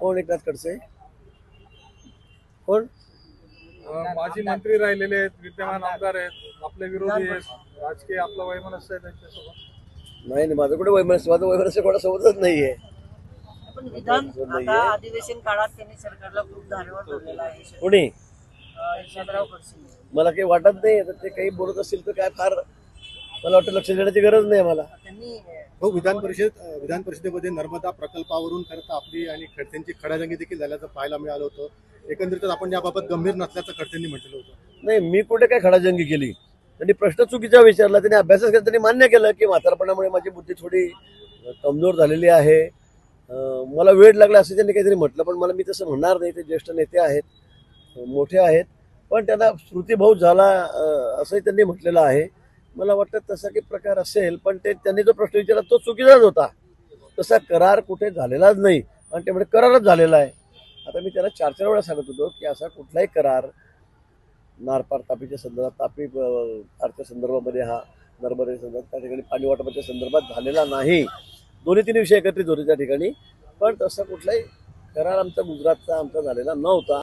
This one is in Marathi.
कोण एकनाथ खडसे? कोण? माजी मंत्री राहिलेले आहेत, विद्यमान आमदार आहेत, आपले विरोधी आहेत, राजकीय आपलं वैमनस्य आहे त्यांच्यासोबत. नाही, माझं कुठे वैमनस्य वैमनस्य कोणासोबतच नाहीये. पण विधान आता अधिवेशन काळात त्यांनी सरकारला खूप धारेवर धरलेला आहे. कोणी? यशवंतराव खडसे. मला काही वाटत नाही आता ते काही बोलत असतील तर काय फार मला वाटतं लक्ष देण्याची गरज नाही मला. त्यांनी विधान परिषदेमध्ये नर्मदा प्रकल्पावरून खरं आपली आणि खडसेंची खडाजंगी देखील झाल्याचं पाहायला मिळालं होतं. एकंदरीतच आपण याबाबत गंभीर नसल्याचं खडसेंनी म्हटलं होतं. नाही, मी कुठे काय खडाजंगी केली. त्यांनी प्रश्न चुकीचा विचारला, त्यांनी अभ्यासच केला, त्यांनी मान्य केलं की म्हातारपणामुळे माझी बुद्धी थोडी कमजोर झालेली आहे, मला वेळ लागला असं त्यांनी काहीतरी म्हटलं. पण मला मी तसं म्हणणार नाही. ते ज्येष्ठ नेते आहेत, मोठे आहेत, पण त्यांना स्मृतिभंग झाला असंही त्यांनी म्हटलेलं आहे. मला वाटतं तसा काही प्रकार असेल, पण त्यांनी जो प्रश्न विचारला तो चुकीचाच होता. तसा करार कुठे झालेलाच नाही आणि त्यामुळे करारच झालेला आहे. आता मी त्याला 4 वेळा सांगत होतो की असा कुठलाही करार नारपार तापीच्या संदर्भात, तापी आरच्या संदर्भामध्ये, हा नर्मदे संदर्भात, त्या ठिकाणी पाणी वाटपाच्या संदर्भात झालेला नाही. 2-3 विषय एकत्रित होते त्या ठिकाणी, पण तसा कुठलाही करार आमचा गुजरातचा आमचा झालेला नव्हता.